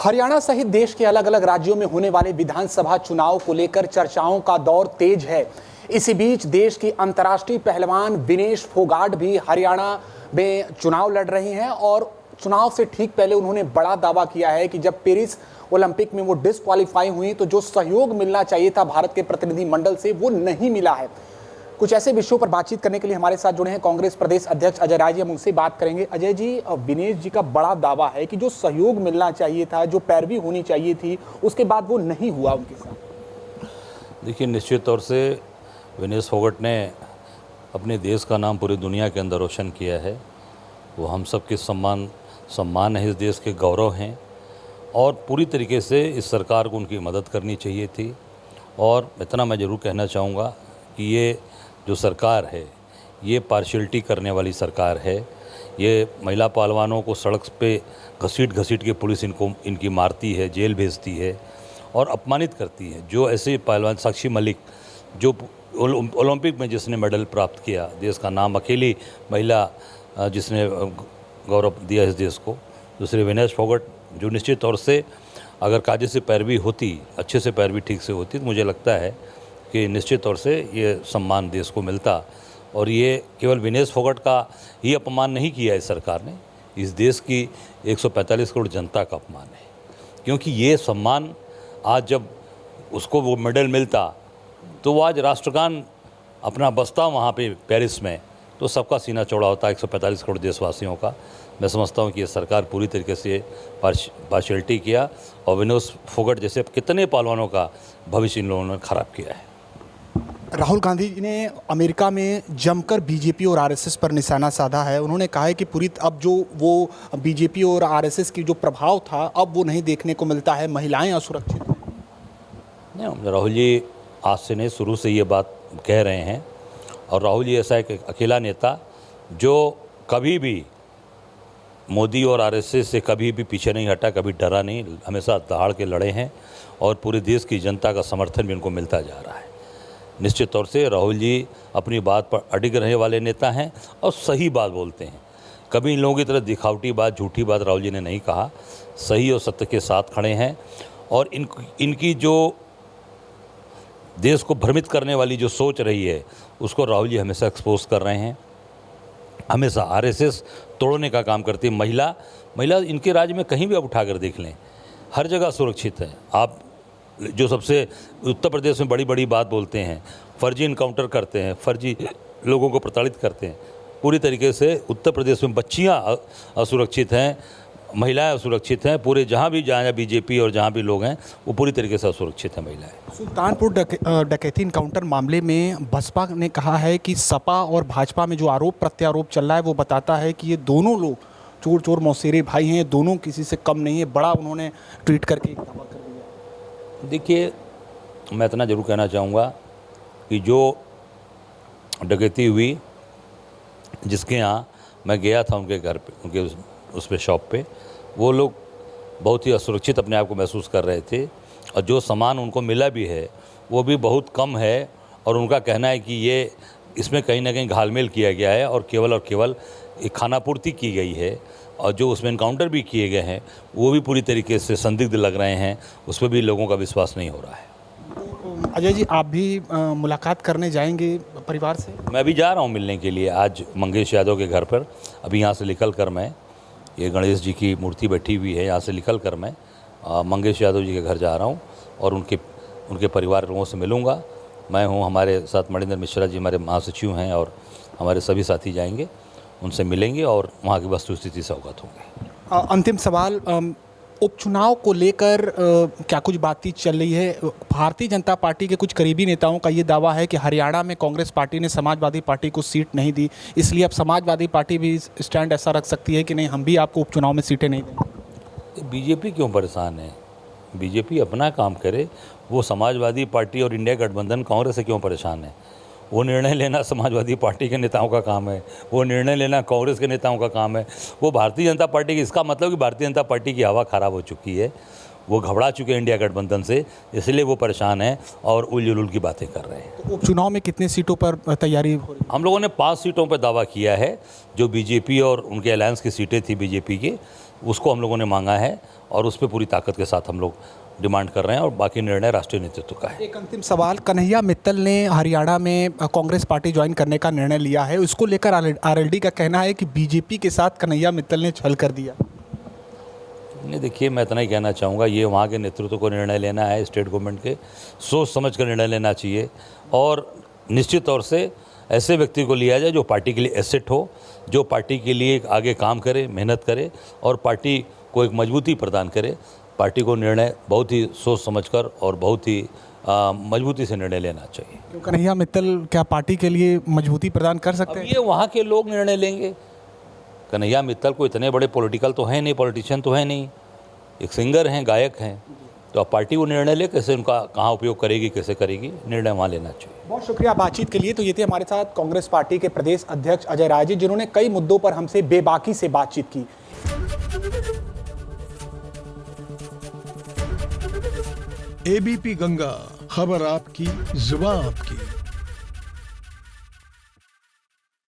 हरियाणा सहित देश के अलग अलग राज्यों में होने वाले विधानसभा चुनाव को लेकर चर्चाओं का दौर तेज है। इसी बीच देश की अंतर्राष्ट्रीय पहलवान विनेश फोगाट भी हरियाणा में चुनाव लड़ रही हैं और चुनाव से ठीक पहले उन्होंने बड़ा दावा किया है कि जब पेरिस ओलंपिक में वो डिस्क्वालीफाई हुई तो जो सहयोग मिलना चाहिए था भारत के प्रतिनिधिमंडल से वो नहीं मिला है। कुछ ऐसे विषयों पर बातचीत करने के लिए हमारे साथ जुड़े हैं कांग्रेस प्रदेश अध्यक्ष अजय राय जी। हम उनसे बात करेंगे। अजय जी, विनेश जी का बड़ा दावा है कि जो सहयोग मिलना चाहिए था, जो पैरवी होनी चाहिए थी, उसके बाद वो नहीं हुआ उनके साथ। देखिए, निश्चित तौर से विनेश फोगाट ने अपने देश का नाम पूरी दुनिया के अंदर रोशन किया है। वो हम सब के सम्मान है, इस देश के गौरव हैं और पूरी तरीके से इस सरकार को उनकी मदद करनी चाहिए थी। और इतना मैं ज़रूर कहना चाहूँगा कि ये जो सरकार है ये पार्शियलिटी करने वाली सरकार है। ये महिला पहलवानों को सड़क पे घसीट के पुलिस इनकी मारती है, जेल भेजती है और अपमानित करती है। जो ऐसे पहलवान साक्षी मलिक जो ओलंपिक में जिसने मेडल प्राप्त किया, देश का नाम, अकेली महिला जिसने गौरव दिया इस देश को, दूसरे विनेश फोगाट, जो निश्चित तौर से अगर कायदे से पैरवी होती, अच्छे से पैरवी ठीक से होती, तो मुझे लगता है कि निश्चित तौर से ये सम्मान देश को मिलता। और ये केवल विनेश फोगाट का ही अपमान नहीं किया इस सरकार ने, इस देश की 145 करोड़ जनता का अपमान है। क्योंकि ये सम्मान आज जब उसको वो मेडल मिलता तो वो आज राष्ट्रगान अपना बसता वहाँ पे पेरिस में, तो सबका सीना चौड़ा होता 145 करोड़ देशवासियों का। मैं समझता हूँ कि ये सरकार पूरी तरीके से पार्शियलिटी किया और विनेश फोगाट जैसे कितने पहलवानों का भविष्य इन लोगों ने खराब किया है। राहुल गांधी जी ने अमेरिका में जमकर बीजेपी और आरएसएस पर निशाना साधा है। उन्होंने कहा है कि पूरी अब जो वो बीजेपी और आरएसएस की जो प्रभाव था अब वो नहीं देखने को मिलता है, महिलाएं असुरक्षित हैं। नहीं, राहुल जी आज से नहीं, शुरू से ये बात कह रहे हैं। और राहुल जी ऐसा एक अकेला नेता जो कभी भी मोदी और आरएसएस से कभी भी पीछे नहीं हटा, कभी डरा नहीं, हमेशा दहाड़ के लड़े हैं और पूरे देश की जनता का समर्थन भी उनको मिलता जा रहा है। निश्चित तौर से राहुल जी अपनी बात पर अडिग रहने वाले नेता हैं और सही बात बोलते हैं। कभी इन लोगों की तरह दिखावटी बात, झूठी बात राहुल जी ने नहीं कहा, सही और सत्य के साथ खड़े हैं। और इनकी जो देश को भ्रमित करने वाली जो सोच रही है उसको राहुल जी हमेशा एक्सपोज कर रहे हैं। हमेशा आरएसएस तोड़ने का काम करती है। महिला इनके राज्य में कहीं भी आप उठाकर देख लें, हर जगह सुरक्षित है। आप जो सबसे उत्तर प्रदेश में बड़ी बड़ी बात बोलते हैं, फर्जी इनकाउंटर करते हैं, फर्जी लोगों को प्रताड़ित करते हैं, पूरी तरीके से उत्तर प्रदेश में बच्चियां असुरक्षित हैं, महिलाएं असुरक्षित हैं। पूरे जहां भी बीजेपी और जहां भी लोग हैं वो पूरी तरीके से असुरक्षित हैं महिलाएं। सुल्तानपुर डकैती इनकाउंटर मामले में बसपा ने कहा है कि सपा और भाजपा में जो आरोप प्रत्यारोप चल रहा है वो बताता है कि ये दोनों लोग चोर चोर मौसेरे भाई हैं, दोनों किसी से कम नहीं है। बड़ा उन्होंने ट्वीट करके एक दावा कर दिया। देखिए, मैं इतना ज़रूर कहना चाहूँगा कि जो डकैती हुई, जिसके यहाँ मैं गया था उनके घर पे, उनके उस पे शॉप पे, वो लोग बहुत ही असुरक्षित अपने आप को महसूस कर रहे थे और जो सामान उनको मिला भी है वो भी बहुत कम है। और उनका कहना है कि ये इसमें कहीं ना कहीं घालमेल किया गया है और केवल एक खानापूर्ति की गई है। और जो उसमें इनकाउंटर भी किए गए हैं वो भी पूरी तरीके से संदिग्ध लग रहे हैं, उस पर भी लोगों का विश्वास नहीं हो रहा है। अजय जी, आप भी मुलाकात करने जाएंगे परिवार से? मैं अभी जा रहा हूँ मिलने के लिए, आज मंगेश यादव के घर पर। अभी यहाँ से निकल कर मैं, ये गणेश जी की मूर्ति बैठी हुई है, यहाँ से निकल कर मैं मंगेश यादव जी के घर जा रहा हूँ और उनके परिवार लोगों से मिलूँगा। मैं हूँ, हमारे साथ मणिंदर मिश्रा जी हमारे महासचिव हैं और हमारे सभी साथी जाएंगे, उनसे मिलेंगे और वहाँ की वस्तुस्थिति से अवगत होंगे। अंतिम सवाल, उपचुनाव को लेकर क्या कुछ बातचीत चल रही है? भारतीय जनता पार्टी के कुछ करीबी नेताओं का ये दावा है कि हरियाणा में कांग्रेस पार्टी ने समाजवादी पार्टी को सीट नहीं दी, इसलिए अब समाजवादी पार्टी भी स्टैंड ऐसा रख सकती है कि नहीं, हम भी आपको उपचुनाव में सीटें नहीं देंगे। बीजेपी क्यों परेशान है? बीजेपी अपना काम करे। वो समाजवादी पार्टी और इंडिया गठबंधन कांग्रेस से क्यों परेशान है? वो निर्णय लेना समाजवादी पार्टी के नेताओं का काम है, वो निर्णय लेना कांग्रेस के नेताओं का काम है। वो भारतीय जनता पार्टी की, इसका मतलब कि भारतीय जनता पार्टी की हवा ख़राब हो चुकी है, वो घबरा चुके हैं इंडिया गठबंधन से, इसलिए वो परेशान हैं और उल की बातें कर रहे हैं। तो उपचुनाव में कितने सीटों पर तैयारी हो रही है? हम लोगों ने 5 सीटों पर दावा किया है, जो बीजेपी और उनके अलायंस की सीटें थी बीजेपी की, उसको हम लोगों ने मांगा है और उस पर पूरी ताकत के साथ हम लोग डिमांड कर रहे हैं और बाकी निर्णय राष्ट्रीय नेतृत्व का है। एक अंतिम सवाल, कन्हैया मित्तल ने हरियाणा में कांग्रेस पार्टी ज्वाइन करने का निर्णय लिया है, उसको लेकर आरएलडी का कहना है कि बीजेपी के साथ कन्हैया मित्तल ने छल कर दिया। नहीं, देखिए, मैं इतना ही कहना चाहूँगा, ये वहाँ के नेतृत्व को निर्णय लेना है, स्टेट गवर्नमेंट के सोच समझ कर निर्णय लेना चाहिए और निश्चित तौर से ऐसे व्यक्ति को लिया जाए जो पार्टी के लिए एसेट हो, जो पार्टी के लिए आगे काम करे, मेहनत करे और पार्टी को एक मजबूती प्रदान करे। पार्टी को निर्णय बहुत ही सोच समझकर और बहुत ही मजबूती से निर्णय लेना चाहिए। क्यों कन्हैया मित्तल क्या पार्टी के लिए मजबूती प्रदान कर सकते अब हैं? ये वहाँ के लोग निर्णय लेंगे। कन्हैया मित्तल को इतने बड़े पॉलिटिकल तो है नहीं, पॉलिटिशियन तो है नहीं, एक सिंगर हैं, गायक हैं, तो अब पार्टी वो निर्णय ले कैसे उनका कहाँ उपयोग करेगी, कैसे करेगी, निर्णय वहाँ लेना चाहिए। बहुत शुक्रिया बातचीत के लिए। तो ये थे हमारे साथ कांग्रेस पार्टी के प्रदेश अध्यक्ष अजय राय जी, जिन्होंने कई मुद्दों पर हमसे बेबाकी से बातचीत की। एबीपी गंगा, खबर आपकी, जुबान आपकी।